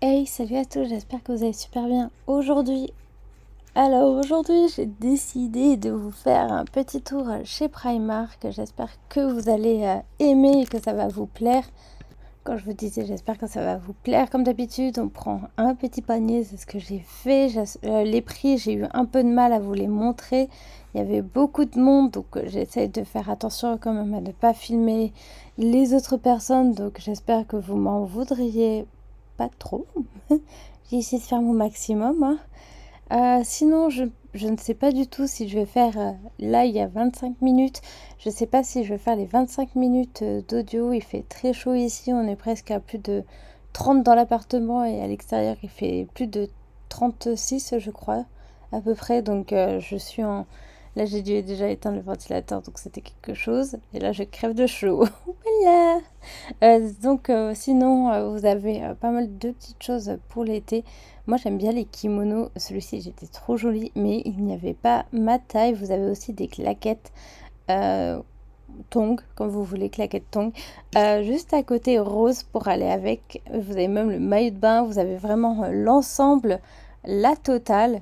Hey, salut à tous, j'espère que vous allez super bien aujourd'hui. J'ai décidé de vous faire un petit tour chez Primark. J'espère que vous allez aimer et que ça va vous plaire. Quand je vous disais j'espère que ça va vous plaire, comme d'habitude, on prend un petit panier, c'est ce que j'ai fait. Les prix, j'ai eu un peu de mal à vous les montrer. Il y avait beaucoup de monde, donc j'essaie de faire attention quand même à ne pas filmer les autres personnes. Donc j'espère que vous m'en voudriez pas trop. J'ai essayé de faire mon maximum, hein. Sinon, je ne sais pas du tout si je vais faire... là, il y a 25 minutes. Je ne sais pas si je vais faire les 25 minutes d'audio. Il fait très chaud ici. On est presque à plus de 30 dans l'appartement. Et à l'extérieur, il fait plus de 36, je crois, à peu près. Donc, je suis en... Là, j'ai dû déjà éteindre le ventilateur. Donc, c'était quelque chose. Et là, je crève de chaud. Voilà. Sinon, vous avez pas mal de petites choses pour l'été. Moi, j'aime bien les kimonos. Celui-ci, il était trop joli, mais il n'y avait pas ma taille. Vous avez aussi des claquettes euh, tongs, comme vous voulez, claquettes tongs. Juste à côté, rose pour aller avec. Vous avez même le maillot de bain. Vous avez vraiment l'ensemble, la totale.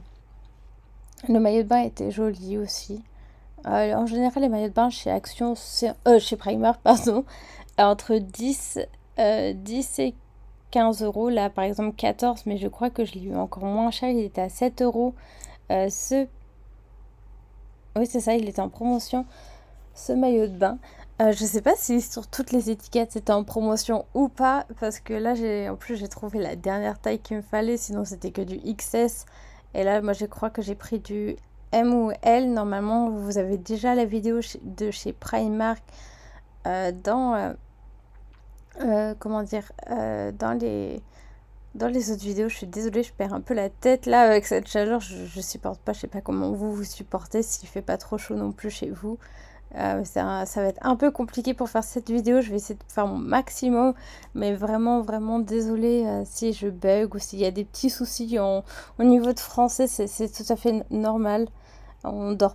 Le maillot de bain était joli aussi. En général, les maillots de bain chez Action, chez Primark, pardon, entre 10 et 15 euros. Là, par exemple, 14, mais je crois que je l'ai eu encore moins cher. Il était à 7 euros. Euh, ce... Oui, c'est ça, il était en promotion, ce maillot de bain. Je sais pas si sur toutes les étiquettes c'était en promotion ou pas, parce que là, en plus, j'ai trouvé la dernière taille qu'il me fallait, sinon c'était que du XS. Et là, moi, je crois que j'ai pris du M ou L. Normalement, vous avez déjà la vidéo de chez Primark dans comment dire, dans les autres vidéos. Je suis désolée, je perds un peu la tête là avec cette chaleur. Je supporte pas, je sais pas comment vous supportez s'il fait pas trop chaud non plus chez vous. Ça va être un peu compliqué pour faire cette vidéo. Je vais essayer de faire mon maximum, mais vraiment, vraiment désolée si je bug ou s'il y a des petits soucis au niveau de français. C'est tout à fait normal. On dort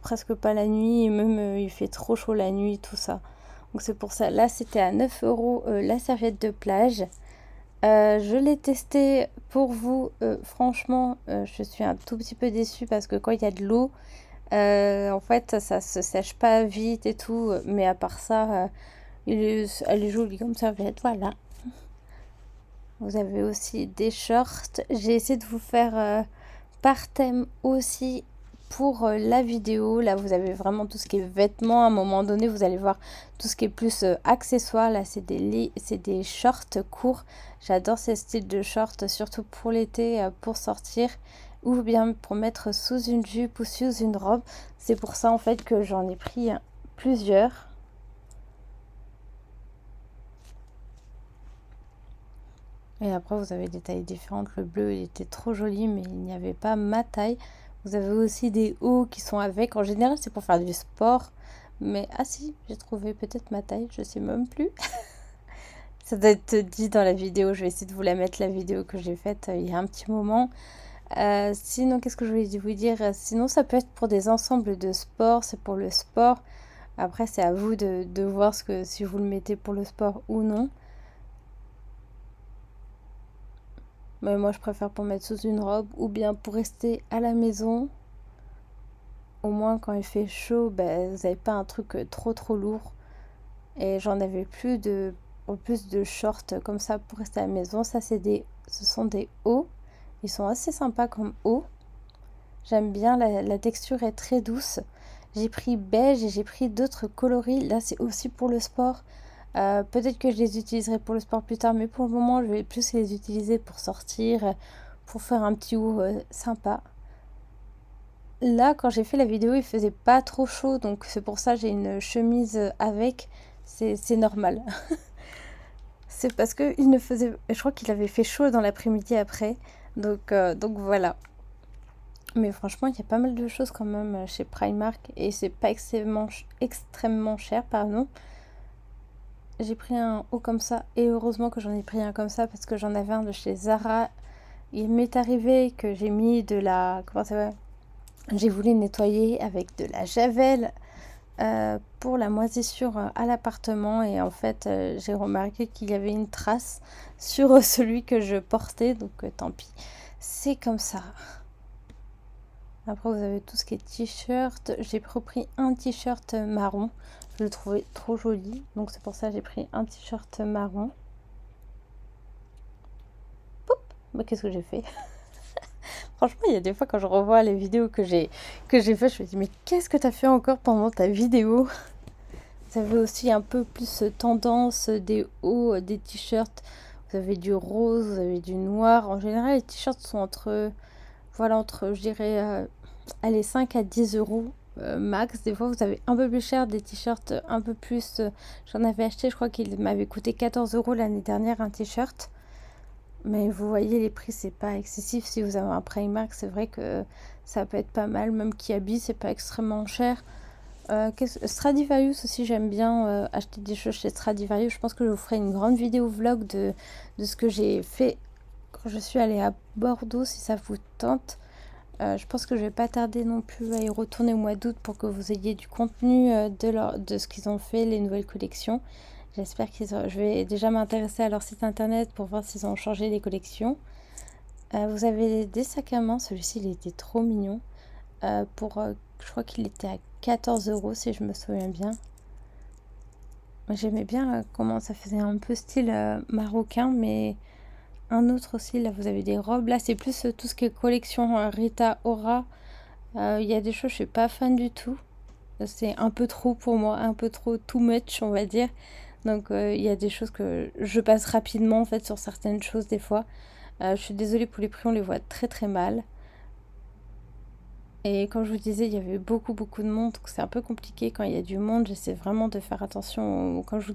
presque pas la nuit et même il fait trop chaud la nuit, tout ça. Donc c'est pour ça. Là, c'était à 9 euros la serviette de plage. Je l'ai testé pour vous. Franchement, je suis un tout petit peu déçue parce que quand il y a de l'eau, en fait, ça se sèche pas vite et tout. Mais à part ça, elle est jolie comme serviette. Voilà. Vous avez aussi des shorts. J'ai essayé de vous faire par thème aussi pour la vidéo. Là, vous avez vraiment tout ce qui est vêtements. À un moment donné, vous allez voir tout ce qui est plus accessoires. Là, c'est des shorts courts. J'adore ces styles de shorts, surtout pour l'été, pour sortir ou bien pour mettre sous une jupe ou sous une robe. C'est pour ça en fait que j'en ai pris plusieurs. Et après, vous avez des tailles différentes. Le bleu, il était trop joli, mais il n'y avait pas ma taille. Vous avez aussi des hauts qui sont avec. En général, c'est pour faire du sport. Mais, ah si, j'ai trouvé peut-être ma taille, je sais même plus. Ça doit être dit dans la vidéo. Je vais essayer de vous la mettre, la vidéo que j'ai faite il y a un petit moment. Sinon, qu'est-ce que je voulais vous dire? Sinon, ça peut être pour des ensembles de sport. C'est pour le sport. Après, c'est à vous de voir si vous le mettez pour le sport ou non. Mais moi, je préfère pour mettre sous une robe ou bien pour rester à la maison. Au moins, quand il fait chaud, ben, vous n'avez pas un truc trop trop lourd. Et j'en avais en plus de shorts comme ça pour rester à la maison. Ce sont des hauts. Ils sont assez sympas comme hauts. J'aime bien, la texture est très douce. J'ai pris beige et j'ai pris d'autres coloris. Là, c'est aussi pour le sport. Peut-être que je les utiliserai pour le sport plus tard, mais pour le moment, je vais plus les utiliser pour sortir, pour faire un petit haut sympa. Là, quand j'ai fait la vidéo, il faisait pas trop chaud, donc c'est pour ça que j'ai une chemise avec. C'est normal. C'est parce que il ne faisait, je crois qu'il avait fait chaud dans l'après-midi après, donc voilà. Mais franchement, il y a pas mal de choses quand même chez Primark et c'est pas extrêmement cher, pardon. J'ai pris un haut comme ça et heureusement que j'en ai pris un comme ça parce que j'en avais un de chez Zara. Il m'est arrivé que j'ai mis de la... Comment ça va? J'ai voulu nettoyer avec de la javel pour la moisissure à l'appartement et en fait j'ai remarqué qu'il y avait une trace sur celui que je portais, donc tant pis, c'est comme ça. Après vous avez tout ce qui est t-shirt, j'ai repris un t-shirt marron, je le trouvais trop joli, donc c'est pour ça que j'ai pris un t-shirt marron. Poup, bah, qu'est-ce que j'ai fait? Franchement, il y a des fois quand je revois les vidéos que j'ai fait, je me dis mais qu'est-ce que tu as fait encore pendant ta vidéo? Vous avez aussi un peu plus tendance des hauts, des t-shirts. Vous avez du rose, vous avez du noir. En général, les t-shirts sont entre, voilà, entre, je dirais, allez, 5 à 10 euros max. Des fois, vous avez un peu plus cher, des t-shirts un peu plus. J'en avais acheté, je crois qu'il m'avait coûté 14 euros l'année dernière, un t-shirt. Mais vous voyez, les prix, c'est pas excessif. Si vous avez un Primark, c'est vrai que ça peut être pas mal. Même Kiabi, c'est pas extrêmement cher. Stradivarius aussi, j'aime bien acheter des choses chez Stradivarius. Je pense que je vous ferai une grande vidéo vlog de ce que j'ai fait quand je suis allée à Bordeaux, si ça vous tente. Je pense que je vais pas tarder non plus à y retourner au mois d'août pour que vous ayez du contenu de ce qu'ils ont fait, les nouvelles collections. J'espère je vais déjà m'intéresser à leur site internet pour voir s'ils ont changé les collections. Vous avez des sacs à main, celui-ci il était trop mignon. Je crois qu'il était à 14 euros si je me souviens bien. J'aimais bien comment ça faisait un peu style marocain, mais un autre aussi, là vous avez des robes. Là c'est plus tout ce qui est collection Rita Ora. Il y a des choses, je suis pas fan du tout. C'est un peu trop pour moi, un peu trop too much on va dire. Donc il y a des choses que je passe rapidement en fait sur certaines choses des fois. Je suis désolée pour les prix, on les voit très très mal. Et comme je vous disais, il y avait beaucoup de monde, donc c'est un peu compliqué quand il y a du monde. J'essaie vraiment de faire attention. Quand je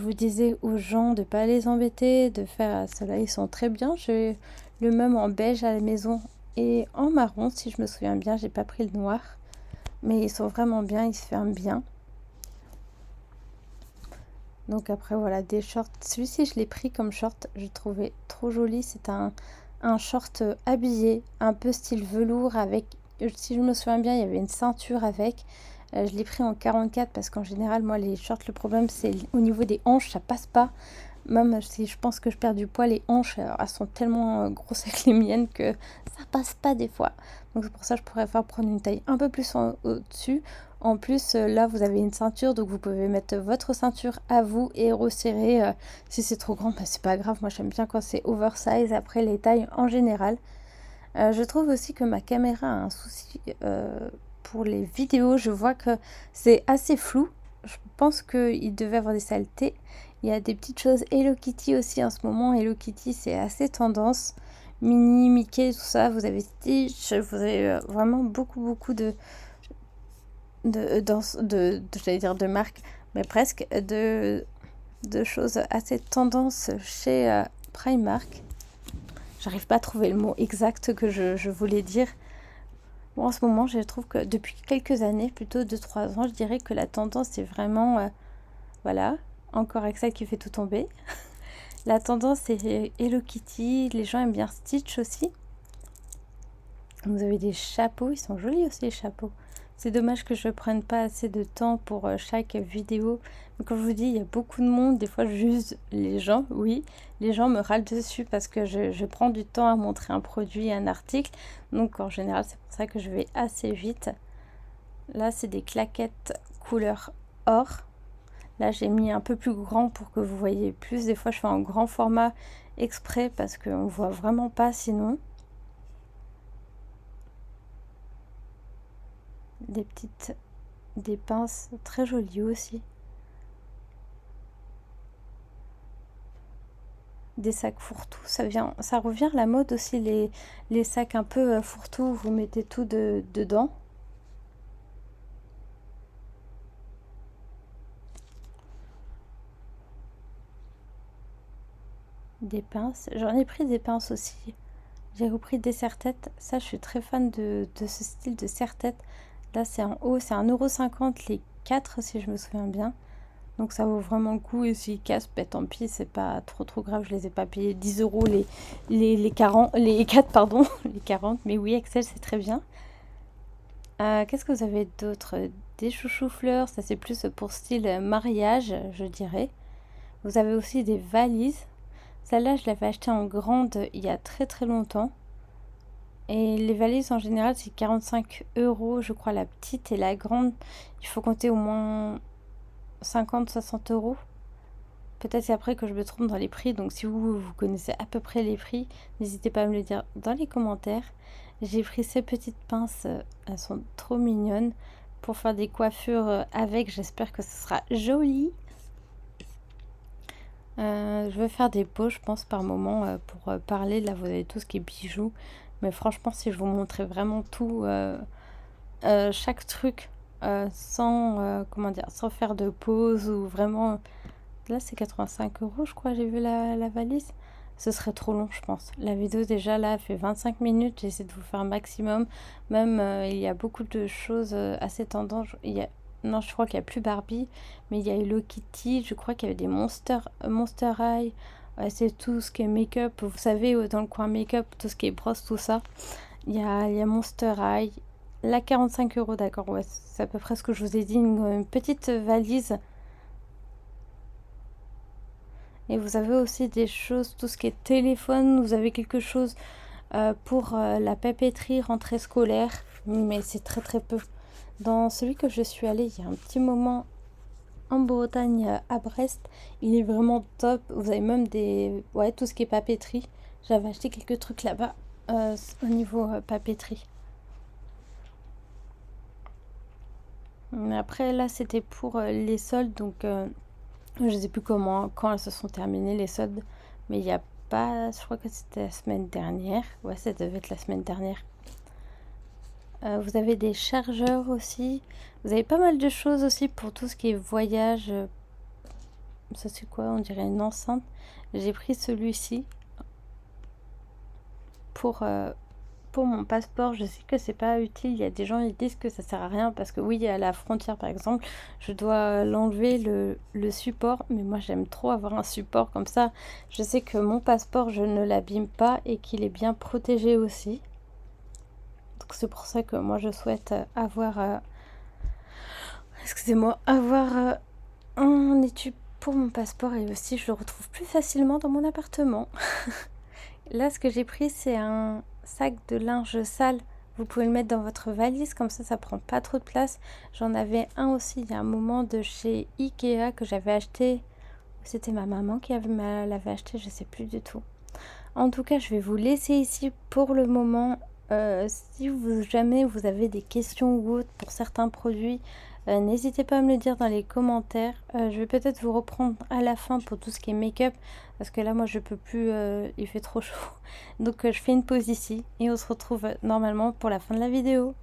vous disais aux gens de ne pas les embêter, de faire cela, ils sont très bien. J'ai le même en beige à la maison et en marron, si je me souviens bien. J'ai pas pris le noir, mais ils sont vraiment bien, ils se ferment bien. Donc après voilà, des shorts. Celui-ci je l'ai pris comme short, je trouvais trop joli. C'est un short habillé, un peu style velours avec, si je me souviens bien, il y avait une ceinture avec. Je l'ai pris en 44 parce qu'en général moi les shorts, le problème c'est au niveau des hanches, ça passe pas. Même si je pense que je perds du poids, les hanches elles sont tellement grosses avec les miennes que ça passe pas des fois. Donc c'est pour ça que je pourrais faire prendre une taille un peu plus au-dessus. En plus, là, vous avez une ceinture, donc vous pouvez mettre votre ceinture à vous et resserrer. Si c'est trop grand, bah, c'est pas grave. Moi, j'aime bien quand c'est oversize. Après, les tailles en général. Je trouve aussi que ma caméra a un souci pour les vidéos. Je vois que c'est assez flou. Je pense qu'il devait avoir des saletés. Il y a des petites choses Hello Kitty aussi en ce moment. Hello Kitty, c'est assez tendance. Minnie, Mickey, tout ça. Vous avez Stitch. Vous avez vraiment beaucoup j'allais dire de marques, mais presque de choses assez tendance chez Primark. J'arrive pas à trouver le mot exact que je voulais dire. Bon, en ce moment, je trouve que depuis quelques années, plutôt 2-3 ans, je dirais que la tendance c'est vraiment, voilà, encore Axel qui fait tout tomber. La tendance c'est Hello Kitty, les gens aiment bien Stitch aussi. Vous avez des chapeaux, ils sont jolis aussi les chapeaux. C'est dommage que je ne prenne pas assez de temps pour chaque vidéo. Mais comme je vous dis, il y a beaucoup de monde. Des fois, je juge les gens. Oui, les gens me râlent dessus parce que je prends du temps à montrer un produit, un article. Donc, en général, c'est pour ça que je vais assez vite. Là, c'est des claquettes couleur or. Là, j'ai mis un peu plus grand pour que vous voyez plus. Des fois, je fais en grand format exprès parce qu'on ne voit vraiment pas sinon. Des pinces très jolies aussi. Des sacs fourre-tout, ça revient à la mode aussi, les sacs un peu fourre-tout où vous mettez tout dedans. Des pinces, j'en ai pris des pinces aussi. J'ai repris des serre-têtes, ça je suis très fan de ce style de serre-tête. Là c'est en haut, c'est 1,50 € les 4 si je me souviens bien. Donc ça vaut vraiment le coup, et s'ils cassent, bah, tant pis, c'est pas trop grave, je les ai pas payés 10 € les 40, les 4 pardon, les 40, mais oui Axel c'est très bien. Qu'est-ce que vous avez d'autre? des chouchous fleurs, ça c'est plus pour style mariage, je dirais. Vous avez aussi des valises. Celle-là, je l'avais achetée en grande il y a très très longtemps. Et les valises en général, c'est 45 €, je crois, la petite, et la grande, il faut compter au moins 50-60 €. Peut-être c'est après que je me trompe dans les prix, donc si vous connaissez à peu près les prix, n'hésitez pas à me le dire dans les commentaires. J'ai pris ces petites pinces, elles sont trop mignonnes, pour faire des coiffures avec, j'espère que ce sera joli. Je vais faire des pauses, je pense, par moment pour parler. Là, vous avez tout ce qui est bijoux. Mais franchement, si je vous montrais vraiment tout, chaque truc, sans, comment dire, sans faire de pause ou vraiment... Là, c'est 85 €, je crois, j'ai vu la valise. Ce serait trop long, je pense. La vidéo, déjà, là, fait 25 minutes. J'essaie de vous faire un maximum. Même, il y a beaucoup de choses assez tendances. Non, je crois qu'il n'y a plus Barbie, mais il y a Hello Kitty. Je crois qu'il y avait des Monster High. Ouais, c'est tout ce qui est make-up. Vous savez, dans le coin make-up, tout ce qui est brosse, tout ça. Il y a Monster High. Là, 45 €, d'accord. Ouais, c'est à peu près ce que je vous ai dit. Une petite valise. Et vous avez aussi des choses, tout ce qui est téléphone. Vous avez quelque chose pour la papeterie, rentrée scolaire. Mais c'est très très peu. Dans celui que je suis allée il y a un petit moment en Bretagne, à Brest, il est vraiment top. Vous avez même des... Ouais, tout ce qui est papeterie. J'avais acheté quelques trucs là-bas au niveau papeterie. Mais après, là, c'était pour les soldes. Donc, je sais plus quand elles se sont terminées, les soldes. Mais il n'y a pas... Je crois que c'était la semaine dernière. Ouais, ça devait être la semaine dernière. Vous avez des chargeurs aussi. Vous avez pas mal de choses aussi pour tout ce qui est voyage. Ça c'est quoi? On dirait une enceinte. J'ai pris celui-ci pour mon passeport. Je sais que c'est pas utile. Il y a des gens qui disent que ça sert à rien parce que oui, à la frontière par exemple, je dois l'enlever le support. Mais moi j'aime trop avoir un support comme ça. Je sais que mon passeport, je ne l'abîme pas et qu'il est bien protégé aussi. Donc c'est pour ça que moi je souhaite avoir... excusez-moi, avoir un étui pour mon passeport, et aussi je le retrouve plus facilement dans mon appartement. Là, ce que j'ai pris, c'est un sac de linge sale. Vous pouvez le mettre dans votre valise, comme ça prend pas trop de place. J'en avais un aussi il y a un moment de chez Ikea que j'avais acheté. C'était ma maman qui l'avait acheté, je sais plus du tout. En tout cas, je vais vous laisser ici pour le moment. Si jamais vous avez des questions ou autres pour certains produits, n'hésitez pas à me le dire dans les commentaires. Je vais peut-être vous reprendre à la fin pour tout ce qui est make-up, parce que là moi je peux plus, il fait trop chaud. Donc je fais une pause ici et on se retrouve normalement pour la fin de la vidéo.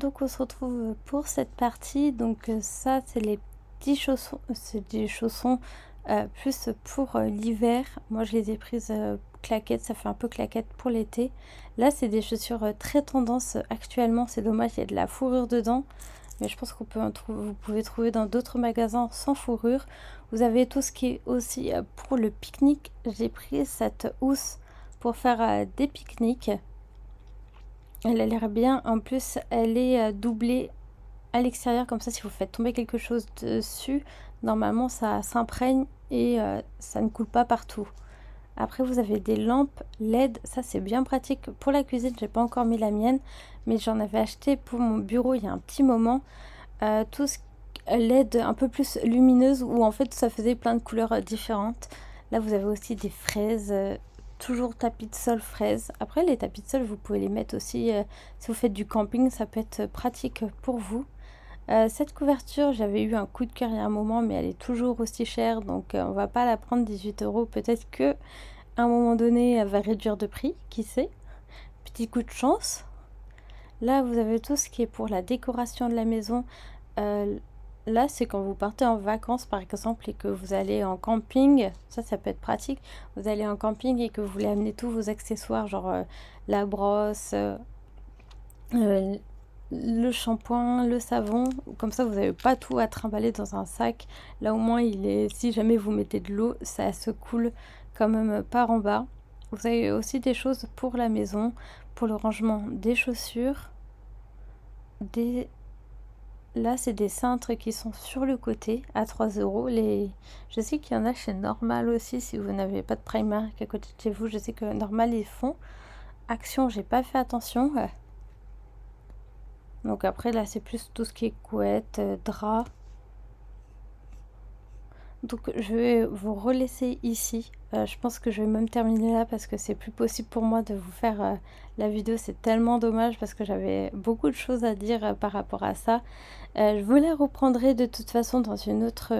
Donc on se retrouve pour cette partie. Donc ça c'est les petits chaussons, c'est des chaussons plus pour l'hiver. Moi je les ai prises claquettes, ça fait un peu claquette pour l'été. Là c'est des chaussures très tendance actuellement, c'est dommage, il y a de la fourrure dedans. Mais je pense qu'on peut en trouver, vous pouvez trouver dans d'autres magasins sans fourrure. Vous avez tout ce qui est aussi pour le pique-nique. J'ai pris cette housse pour faire des pique-niques. Elle a l'air bien. En plus, elle est doublée à l'extérieur. Comme ça, si vous faites tomber quelque chose dessus, normalement, ça s'imprègne et ça ne coule pas partout. Après, vous avez des lampes LED. Ça, c'est bien pratique pour la cuisine. J'ai pas encore mis la mienne, mais j'en avais acheté pour mon bureau il y a un petit moment. Tout ce LED un peu plus lumineuse où en fait ça faisait plein de couleurs différentes. Là, vous avez aussi des fraises. Toujours tapis de sol fraise. Après les tapis de sol vous pouvez les mettre aussi si vous faites du camping, ça peut être pratique pour vous. Cette couverture j'avais eu un coup de cœur il y a un moment mais elle est toujours aussi chère donc on va pas la prendre 18 €. Peut-être que à un moment donné elle va réduire de prix, qui sait. Petit coup de chance. Là vous avez tout ce qui est pour la décoration de la maison. Là, c'est quand vous partez en vacances, par exemple, et que vous allez en camping. Ça peut être pratique. Vous allez en camping et que vous voulez amener tous vos accessoires, genre la brosse, le shampoing, le savon. Comme ça, vous n'avez pas tout à trimballer dans un sac. Là, au moins, si jamais vous mettez de l'eau, ça se coule quand même par en bas. Vous avez aussi des choses pour la maison, pour le rangement des chaussures, Là, c'est des cintres qui sont sur le côté à 3 €. Je sais qu'il y en a chez Normal aussi, si vous n'avez pas de Primark à côté de chez vous. Je sais que Normal, ils font. Action, j'ai pas fait attention. Donc après, là, c'est plus tout ce qui est couette, drap. Donc je vais vous relaisser ici. Je pense que je vais même terminer là parce que c'est plus possible pour moi de vous faire la vidéo. C'est tellement dommage parce que j'avais beaucoup de choses à dire par rapport à ça. Je vous la reprendrai de toute façon dans une autre,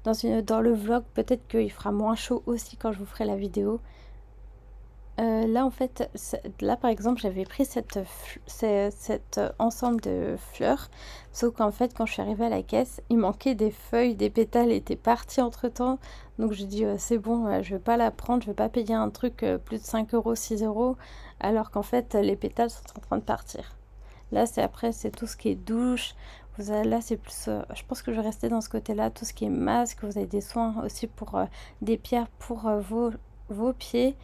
dans le vlog. Peut-être qu'il fera moins chaud aussi quand je vous ferai la vidéo. Là en fait, là par exemple j'avais pris cet ensemble de fleurs, sauf qu'en fait quand je suis arrivée à la caisse, il manquait des feuilles, des pétales étaient partis entre temps, donc j'ai dit c'est bon, je vais pas la prendre, je vais pas payer un truc plus de 5 €, 6 €, alors qu'en fait les pétales sont en train de partir. Là c'est tout ce qui est douche, là c'est plus, je pense que je vais rester dans ce côté-là, tout ce qui est masque, vous avez des soins aussi pour des pierres pour vos pieds.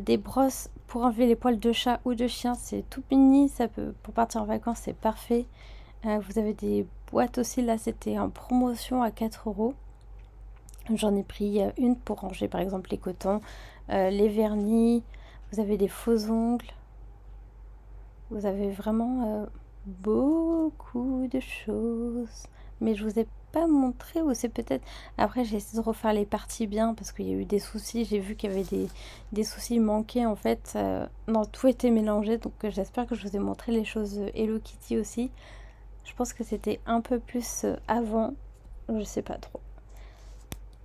Des brosses pour enlever les poils de chat ou de chien, c'est tout mini, pour partir en vacances c'est parfait. Vous avez des boîtes aussi, là c'était en promotion à 4 €. J'en ai pris une pour ranger par exemple les cotons, les vernis, vous avez des faux ongles, vous avez vraiment beaucoup de choses. Mais je vous ai pas montré, ou c'est peut-être... Après j'ai essayé de refaire les parties bien parce qu'il y a eu des soucis, j'ai vu qu'il y avait des soucis manqués en fait. Non, tout était mélangé, donc j'espère que je vous ai montré les choses Hello Kitty aussi. Je pense que c'était un peu plus avant, je sais pas trop.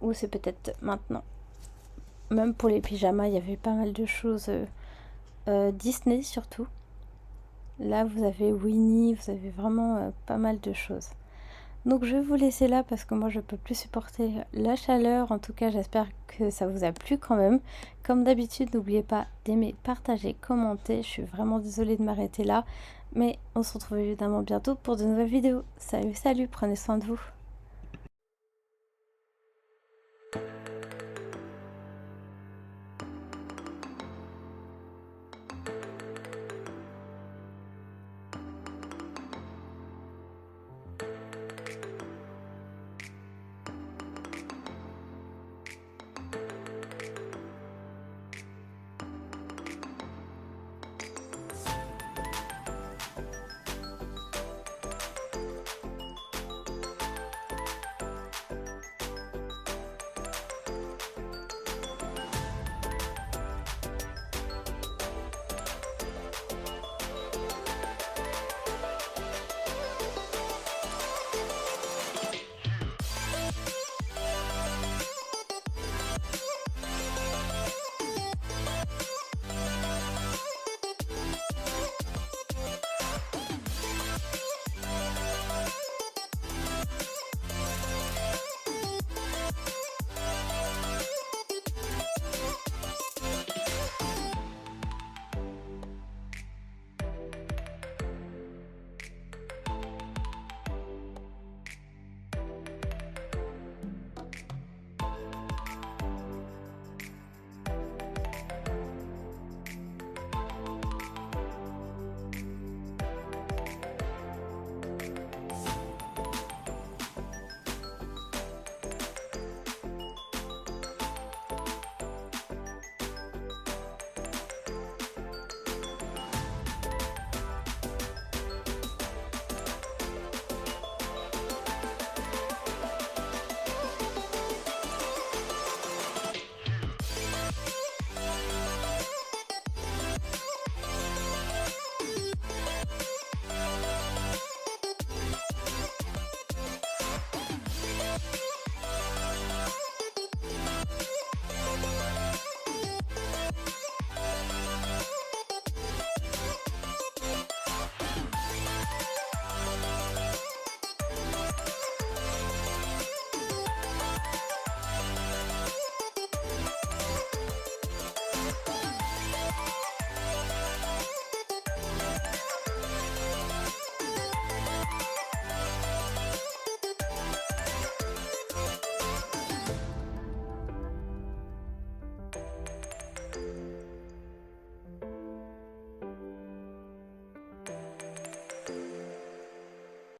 Ou c'est peut-être maintenant. Même pour les pyjamas, il y avait pas mal de choses Disney surtout. Là vous avez Winnie, vous avez vraiment pas mal de choses. Donc je vais vous laisser là parce que moi je peux plus supporter la chaleur. En tout cas j'espère que ça vous a plu quand même. Comme d'habitude n'oubliez pas d'aimer, partager, commenter. Je suis vraiment désolée de m'arrêter là. Mais on se retrouve évidemment bientôt pour de nouvelles vidéos. Salut, prenez soin de vous.